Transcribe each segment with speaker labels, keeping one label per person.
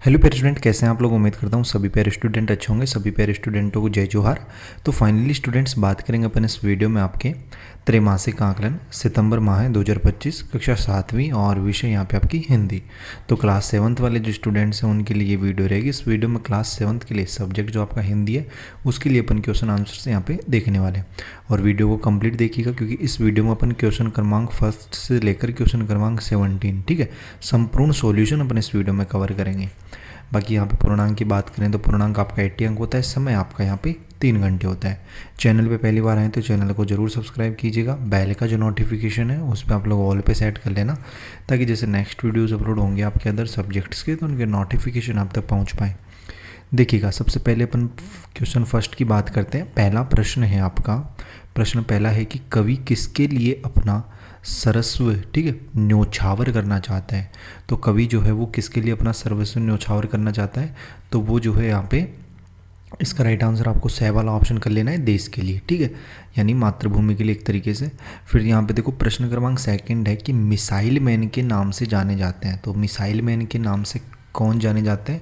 Speaker 1: Hello प्यारे student, कैसे हैं आप लोग। उम्मीद करता हूँ सभी प्यारे स्टूडेंट अच्छे होंगे। सभी प्यारे स्टूडेंटों को जय जोहार। तो फाइनली स्टूडेंट्स, बात करेंगे अपन इस वीडियो में आपके त्रैमासिक आकलन सितंबर माह 2025 कक्षा 7वीं और विषय यहाँ पे आपकी हिंदी। तो क्लास 7th वाले जो स्टूडेंट्स हैं उनके लिए ये वीडियो रहेगी। इस वीडियो में क्लास 7th के लिए सब्जेक्ट जो आपका हिंदी है उसके लिए अपन क्वेश्चन आंसर्स यहाँ पे देखने वाले हैं। और वीडियो को कंप्लीट देखिएगा क्योंकि इस वीडियो में अपन क्वेश्चन क्रमांक 1 से लेकर क्वेश्चन क्रमांक 17, ठीक है, संपूर्ण सॉल्यूशन अपन इस वीडियो में कवर करेंगे। बाकी यहाँ पे पूर्णांक की बात करें तो पूर्णांक आपका 80 अंक होता है। समय आपका यहाँ पे 3 घंटे होता है। चैनल पे पहली बार आए तो चैनल को जरूर सब्सक्राइब कीजिएगा। बेल का जो नोटिफिकेशन है उस पर आप लोग ऑल पे सेट कर लेना, ताकि जैसे नेक्स्ट वीडियोज़ अपलोड होंगे आपके अदर सब्जेक्ट्स के तो उनके नोटिफिकेशन आप तक पहुँच पाए। देखिएगा, सबसे पहले अपन क्वेश्चन फर्स्ट की बात करते हैं। पहला प्रश्न है आपका, प्रश्न पहला है कि कवि किसके लिए अपना सर्वस्व, ठीक है, न्योछावर करना चाहता है। तो कवि जो है वो किसके लिए अपना सर्वस्व न्योछावर करना चाहता है, तो वो जो है यहाँ पे इसका राइट आंसर आपको स वाला ऑप्शन कर लेना है, देश के लिए, ठीक है, यानी मातृभूमि के लिए एक तरीके से। फिर यहाँ पे देखो प्रश्न क्रमांक 2 है कि मिसाइल मैन के नाम से जाने जाते हैं। तो मिसाइल मैन के नाम से कौन जाने जाते हैं,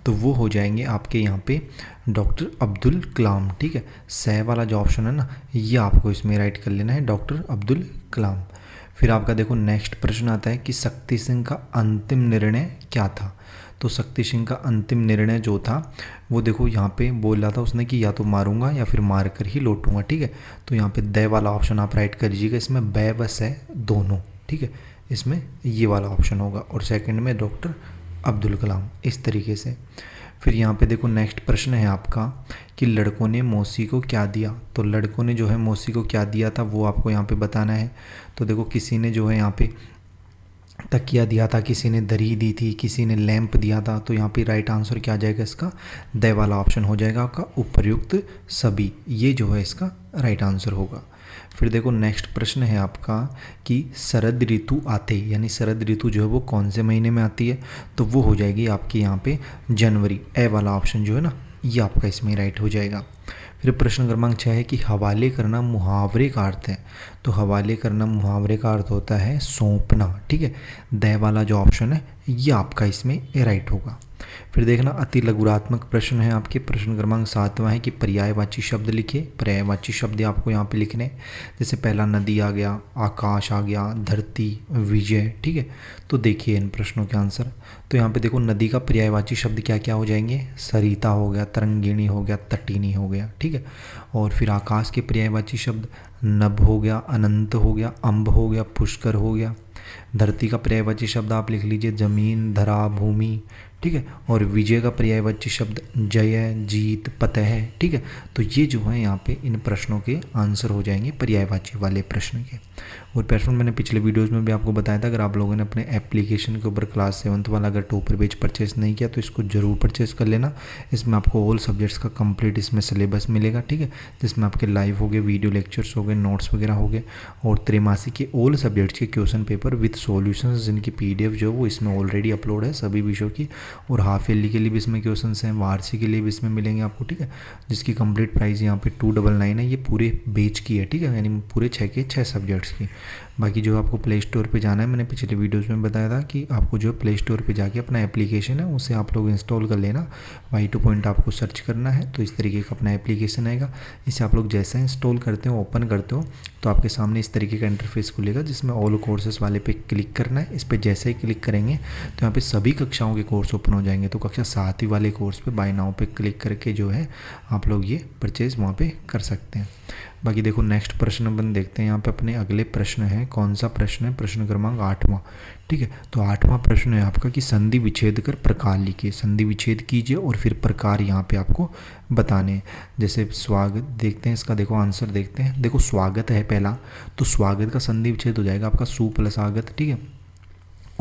Speaker 1: तो वो हो जाएंगे आपके यहाँ पे डॉक्टर अब्दुल कलाम, ठीक है। स वाला जो ऑप्शन है ना, ये आपको इसमें राइट कर लेना है, डॉक्टर अब्दुल कलाम। फिर आपका देखो नेक्स्ट प्रश्न आता है कि शक्ति सिंह का अंतिम निर्णय क्या था। तो शक्ति सिंह का अंतिम निर्णय जो था वो देखो यहाँ पे बोल रहा था उसने कि या तो मारूंगा या फिर मार कर ही लौटूंगा, ठीक है। तो यहाँ पे द वाला ऑप्शन आप राइट कर दीजिएगा। इसमें ब व स दोनों, ठीक है, इसमें ये वाला ऑप्शन होगा। और सेकंड में डॉक्टर अब्दुल कलाम, इस तरीके से। फिर यहाँ पे देखो नेक्स्ट प्रश्न है आपका कि लड़कों ने मौसी को क्या दिया। तो लड़कों ने जो है मौसी को क्या दिया था वो आपको यहाँ पे बताना है। तो देखो किसी ने जो है यहाँ पे तकिया दिया था, किसी ने दरी दी थी, किसी ने लैंप दिया था। तो यहाँ पे राइट आंसर क्या आ जाएगा इसका, द वाला ऑप्शन हो जाएगा आपका, उपर्युक्त सभी, ये जो है इसका राइट आंसर होगा। फिर देखो नेक्स्ट प्रश्न है आपका कि शरद ऋतु आते, यानी शरद ऋतु जो है वो कौन से महीने में आती है, तो वो हो जाएगी आपकी यहाँ पे जनवरी। ए वाला ऑप्शन जो है ना, ये आपका इसमें राइट हो जाएगा। फिर प्रश्न क्रमांक 6 है कि हवाले करना मुहावरे का अर्थ है। तो हवाले करना मुहावरे का अर्थ होता है सौंपना, ठीक है। द वाला जो ऑप्शन है ये आपका इसमें राइट होगा। फिर देखना अति लघुरात्मक प्रश्न है आपके, प्रश्न क्रमांक 7वां है कि पर्यायवाची शब्द लिखिए। पर्यायवाची शब्द आपको यहाँ पे लिखने, जैसे पहला नदी आ गया, आकाश आ गया, धरती, विजय, ठीक है। तो देखिए इन प्रश्नों के आंसर। तो यहाँ पे देखो नदी का पर्यायवाची शब्द क्या क्या हो जाएंगे, सरिता हो गया, तरंगिणी हो गया, तटिनी हो गया, ठीक है। और फिर आकाश के पर्यायवाची शब्द नभ हो गया, अनंत हो गया, अम्ब हो गया, पुष्कर हो गया। धरती का पर्यायवाची शब्द आप लिख लीजिए जमीन, धरा, भूमि, ठीक है। और विजय का पर्यायवाची शब्द जय, जीत, फतह, ठीक है। तो ये जो है यहाँ पे इन प्रश्नों के आंसर हो जाएंगे पर्यायवाची वाले प्रश्न के। और प्रश्न मैंने पिछले वीडियोस में भी आपको बताया था, अगर आप लोगों ने अपने एप्लीकेशन के ऊपर क्लास 7th वाला अगर टॉपर पेज परचेस नहीं किया तो इसको जरूर परचेस कर लेना। इसमें आपको ऑल सब्जेक्ट्स का कंप्लीट इसमें सिलेबस मिलेगा, ठीक है, जिसमें आपके लाइव हो गए, वीडियो लेक्चर्स हो गए, नोट्स वगैरह हो गए, और त्रैमासिक के ऑल सब्जेक्ट्स के क्वेश्चन पेपर विद सॉल्यूशंस जिनकी PDF जो है वो इसमें ऑलरेडी अपलोड है सभी विषयों की। और हाफ ईयरली के लिए भी इसमें क्वेश्चन हैं, वार्षिक के लिए भी इसमें मिलेंगे आपको, ठीक है, जिसकी कंप्लीट प्राइस यहाँ पे 299 है। ये पूरे बैच की है, ठीक है, यानी पूरे 6 के 6 सब्जेक्ट्स की। बाकी जो आपको प्ले स्टोर पे जाना है, मैंने पिछले वीडियोस में बताया था कि आपको जो प्ले स्टोर पे जाके अपना एप्लीकेशन है उसे आप लोग इंस्टॉल कर लेना। Y2 पॉइंट आपको सर्च करना है तो इस तरीके का अपना एप्लीकेशन आएगा। इसे आप लोग जैसे इंस्टॉल करते हो, ओपन करते हो, तो आपके सामने इस तरीके का इंटरफेस खुलेगा जिसमें ऑल कोर्सेज वाले पे क्लिक करना है। इस पर जैसे ही क्लिक करेंगे तो यहाँ पे सभी कक्षाओं के कोर्स ओपन हो जाएंगे। तो कक्षा 7वीं वाले कोर्स पे बाय नाउ पे क्लिक करके जो है आप लोग ये परचेज वहाँ पे कर सकते हैं। बाकी देखो नेक्स्ट प्रश्न अपन देखते हैं। यहाँ पे अपने अगले प्रश्न है, कौन सा प्रश्न है, प्रश्न क्रमांक 8वां, ठीक है। तो 8वां प्रश्न है आपका कि संधि विच्छेद कर प्रकार लिखिए। संधि विच्छेद कीजिए और फिर प्रकार यहाँ पे आपको बताने। जैसे स्वागत देखते हैं, इसका देखो आंसर देखते हैं। देखो स्वागत है पहला, तो स्वागत का संधि विच्छेद हो जाएगा आपका सु प्लस आगत, ठीक है।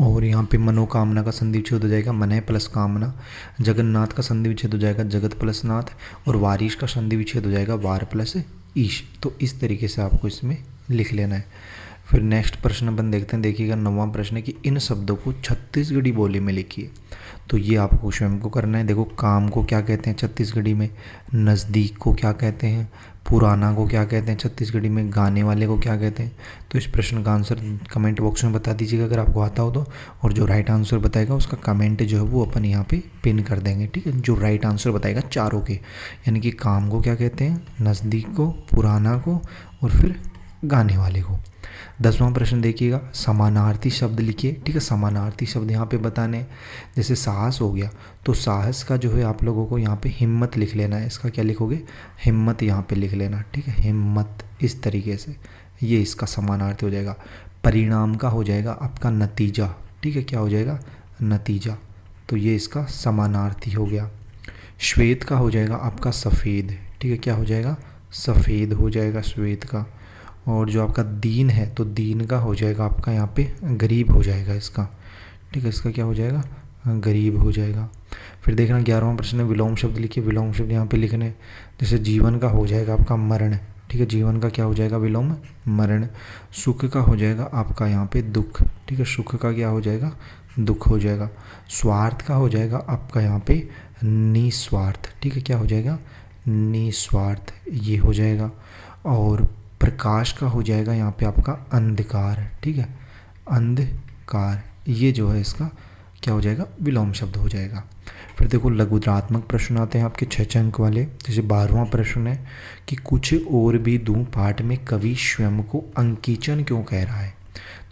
Speaker 1: और यहाँ पे मनोकामना का संधि विच्छेद हो जाएगा मन प्लस कामना। जगन्नाथ का संधि विच्छेद हो जाएगा जगत प्लस नाथ। और वारिश का संधि विच्छेद हो जाएगा वार प्लस ईश। तो इस तरीके से आपको इसमें लिख लेना है। फिर नेक्स्ट प्रश्न अपन देखते हैं, देखिएगा 9वां प्रश्न है कि इन शब्दों को छत्तीसगढ़ी बोली में लिखिए। तो ये आपको स्वयं को करना है। देखो, काम को क्या कहते हैं छत्तीसगढ़ी में, नज़दीक को क्या कहते हैं, पुराना को क्या कहते हैं छत्तीसगढ़ी में, गाने वाले को क्या कहते हैं। तो इस प्रश्न का आंसर कमेंट बॉक्स में बता दीजिएगा अगर आपको आता हो तो, और जो राइट आंसर बताएगा उसका कमेंट जो है वो अपन यहाँ पे पिन कर देंगे, ठीक है। जो राइट आंसर बताएगा चारों के, यानी कि काम को क्या कहते हैं, नज़दीक को, पुराना को, और फिर गाने वाले को। 10वां प्रश्न देखिएगा, समानार्थी शब्द लिखिए, ठीक है। समानार्थी शब्द यहाँ पे बताने हैं। जैसे साहस हो गया, तो साहस का जो है आप लोगों को यहाँ पे हिम्मत लिख लेना है। इसका क्या लिखोगे, हिम्मत यहाँ पे लिख लेना, ठीक है, हिम्मत, इस तरीके से ये इसका समानार्थी हो जाएगा। परिणाम का हो जाएगा आपका नतीजा, ठीक है, क्या हो जाएगा, नतीजा, तो ये इसका समानार्थी हो गया। श्वेत का हो जाएगा आपका सफ़ेद, ठीक है, क्या हो जाएगा, सफ़ेद हो जाएगा श्वेत का। और जो आपका दीन है, तो दीन का हो जाएगा आपका यहाँ पे गरीब हो जाएगा इसका, ठीक है, इसका क्या हो जाएगा, गरीब हो जाएगा। फिर देखना 11वां प्रश्न है, विलोम शब्द लिखिए। विलोम शब्द यहाँ पे लिखने, जैसे जीवन का हो जाएगा आपका मरण, ठीक है, जीवन का क्या हो जाएगा, विलोम, मरण। सुख का हो जाएगा आपका यहाँ पे दुख, ठीक है, सुख का क्या हो जाएगा, दुख हो जाएगा। स्वार्थ का हो जाएगा आपका यहाँ पे निस्वार्थ, ठीक है, क्या हो जाएगा, निस्वार्थ, ये हो जाएगा। और प्रकाश का हो जाएगा यहाँ पे आपका अंधकार, ठीक है, अंधकार, ये जो है इसका क्या हो जाएगा, विलोम शब्द हो जाएगा। फिर देखो लघुत्रात्मक प्रश्न आते हैं आपके 6 अंक वाले। जैसे 12वां प्रश्न है कि कुछ और भी दूं पाठ में कवि स्वयं को अंकिचन क्यों कह रहा है।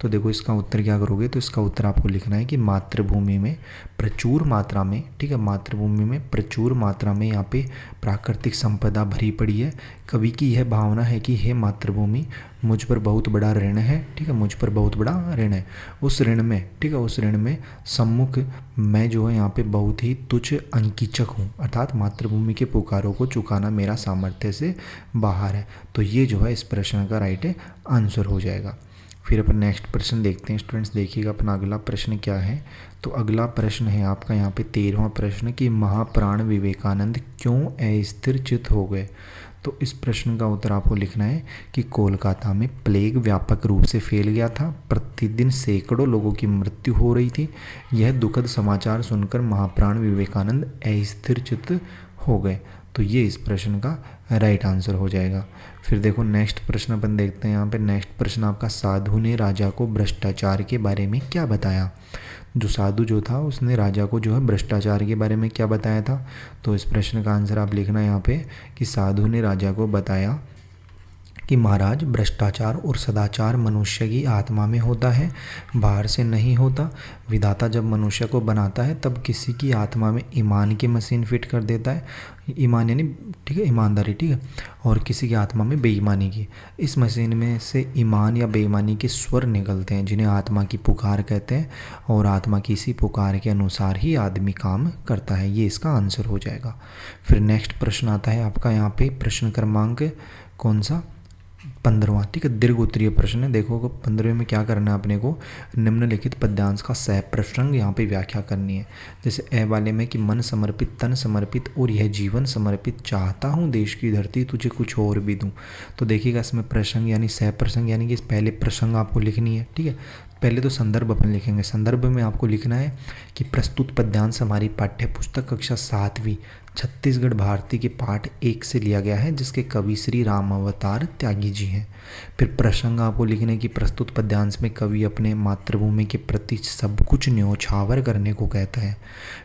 Speaker 1: तो देखो इसका उत्तर क्या करोगे, तो इसका उत्तर आपको लिखना है कि मातृभूमि में प्रचुर मात्रा में, ठीक है, मातृभूमि में प्रचुर मात्रा में यहाँ पे प्राकृतिक संपदा भरी पड़ी है। कवि की यह भावना है कि हे मातृभूमि, मुझ पर बहुत बड़ा ऋण है, ठीक है, मुझ पर बहुत बड़ा ऋण है। उस ऋण में, ठीक है, उस ऋण में सम्मुख मैं जो है यहाँ पे बहुत ही तुच्छ अंकिचक हूँ, अर्थात मातृभूमि के पुकारों को चुकाना मेरा सामर्थ्य से बाहर है। तो ये जो है इस प्रश्न का राइट आंसर हो जाएगा। फिर अपन नेक्स्ट प्रश्न देखते हैं स्टूडेंट्स, देखिएगा अपना अगला प्रश्न क्या है। तो अगला प्रश्न है आपका यहाँ पे 13वां प्रश्न कि महाप्राण विवेकानंद क्यों अस्थिर चित्त हो गए। तो इस प्रश्न का उत्तर आपको लिखना है कि कोलकाता में प्लेग व्यापक रूप से फैल गया था, प्रतिदिन सैकड़ों लोगों की मृत्यु हो रही थी। यह दुखद समाचार सुनकर महाप्राण विवेकानंद अस्थिर चित्त हो गए। तो ये इस प्रश्न का राइट आंसर हो जाएगा। फिर देखो नेक्स्ट प्रश्न अपन देखते हैं यहाँ पे। नेक्स्ट प्रश्न आपका, साधु ने राजा को भ्रष्टाचार के बारे में क्या बताया। जो साधु जो था उसने राजा को जो है भ्रष्टाचार के बारे में क्या बताया था। तो इस प्रश्न का आंसर आप लिखना यहाँ पे कि साधु ने राजा को बताया कि महाराज, भ्रष्टाचार और सदाचार मनुष्य की आत्मा में होता है, बाहर से नहीं होता। विधाता जब मनुष्य को बनाता है तब किसी की आत्मा में ईमान की मशीन फिट कर देता है, ईमान यानी, ठीक है, ईमानदारी, ठीक है, और किसी की आत्मा में बेईमानी की। इस मशीन में से ईमान या बेईमानी के स्वर निकलते हैं जिन्हें आत्मा की पुकार कहते हैं, और आत्मा की इसी पुकार के अनुसार ही आदमी काम करता है। ये इसका आंसर हो जाएगा। फिर नेक्स्ट प्रश्न आता है आपका यहाँ पे प्रश्न क्रमांक कौन सा, 15वां, ठीक है, दीर्घ उत्तरीय प्रश्न है। देखो 15वें में क्या करना है अपने को, निम्नलिखित पद्यांश का सह प्रसंग यहाँ पे व्याख्या करनी है। जैसे ए वाले में कि मन समर्पित, तन समर्पित और यह जीवन समर्पित, चाहता हूँ देश की धरती तुझे कुछ और भी दूँ। तो देखिएगा इसमें प्रसंग यानी सह प्रसंग, यानी कि पहले प्रसंग आपको लिखनी है, ठीक है। पहले तो संदर्भ अपन लिखेंगे। संदर्भ में आपको लिखना है कि प्रस्तुत पद्यांश हमारी पाठ्य पुस्तक कक्षा 7वीं छत्तीसगढ़ भारती के पाठ 1 से लिया गया है, जिसके कवि श्री राम अवतार त्यागी जी हैं। फिर प्रसंग आपको लिखने की प्रस्तुत पद्यांश में कवि अपने मातृभूमि के प्रति सब कुछ न्योछावर करने को कहता है।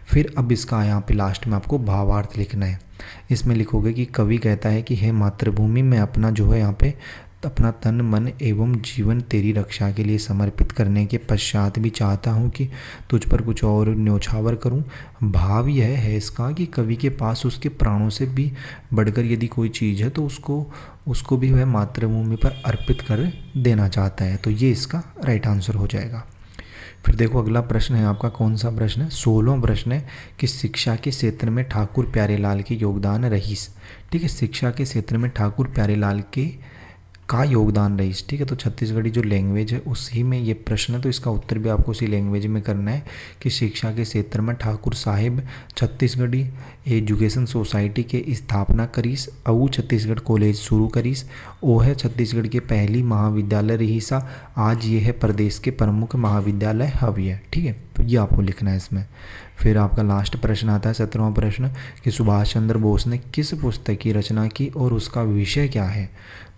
Speaker 1: फिर अब इसका यहाँ पे लास्ट में आपको भावार्थ लिखना है। इसमें लिखोगे कि कवि कहता है कि हे मातृभूमि, मैं अपना जो है यहाँ पे अपना तन मन एवं जीवन तेरी रक्षा के लिए समर्पित करने के पश्चात भी चाहता हूँ कि तुझ पर कुछ और न्योछावर करूँ। भाव यह है इसका कि कवि के पास उसके प्राणों से भी बढ़कर यदि कोई चीज़ है तो उसको भी वह मातृभूमि पर अर्पित कर देना चाहता है। तो ये इसका राइट आंसर हो जाएगा। फिर देखो अगला प्रश्न है आपका कौन सा प्रश्न है, 16वां प्रश्न है कि शिक्षा के क्षेत्र में ठाकुर प्यारेलाल के योगदान रहीस। ठीक है, शिक्षा के क्षेत्र में ठाकुर प्यारेलाल के का योगदान रही। ठीक है, तो छत्तीसगढ़ी जो लैंग्वेज है उसी में ये प्रश्न है, तो इसका उत्तर भी आपको उसी लैंग्वेज में करना है कि शिक्षा के क्षेत्र में ठाकुर साहिब छत्तीसगढ़ी एजुकेशन सोसाइटी के स्थापना करीस, अऊ छत्तीसगढ़ कॉलेज शुरू करीस, वो है छत्तीसगढ़ के पहली महाविद्यालय रही सा, आज ये है प्रदेश के प्रमुख महाविद्यालय हविय। ठीक है, तो ये आपको लिखना है इसमें। फिर आपका लास्ट प्रश्न आता है 17वां प्रश्न कि सुभाष चंद्र बोस ने किस पुस्तक की रचना की और उसका विषय क्या है।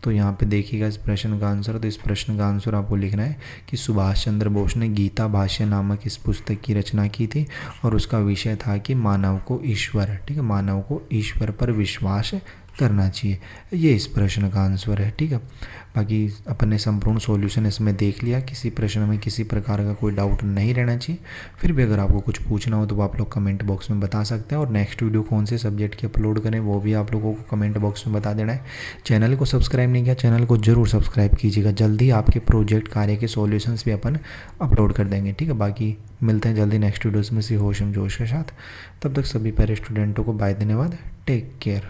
Speaker 1: तो यहाँ पे देखिएगा इस प्रश्न का आंसर, तो इस प्रश्न का आंसर आपको लिखना है कि सुभाष चंद्र बोस ने गीता भाष्य नामक इस पुस्तक की रचना की थी और उसका विषय था कि मानव को ईश्वर, ठीक है, मानव को ईश्वर पर विश्वास करना चाहिए। ये इस प्रश्न का आंसर है। ठीक है, बाकी अपने संपूर्ण सॉल्यूशन इसमें देख लिया, किसी प्रश्न में किसी प्रकार का कोई डाउट नहीं रहना चाहिए। फिर भी अगर आपको कुछ पूछना हो तो आप लोग कमेंट बॉक्स में बता सकते हैं, और नेक्स्ट वीडियो कौन से सब्जेक्ट की अपलोड करें वो भी आप लोगों को कमेंट बॉक्स में बता देना है। चैनल को सब्सक्राइब नहीं किया, चैनल को जरूर सब्सक्राइब कीजिएगा, जल्दी आपके प्रोजेक्ट कार्य के सॉल्यूशंस भी अपन अपलोड कर देंगे। ठीक है, बाकी मिलते हैं जल्दी नेक्स्ट वीडियोज़ में, इसी होश जोश के साथ। तब तक सभी प्यारे स्टूडेंटों को बाय, धन्यवाद, टेक केयर।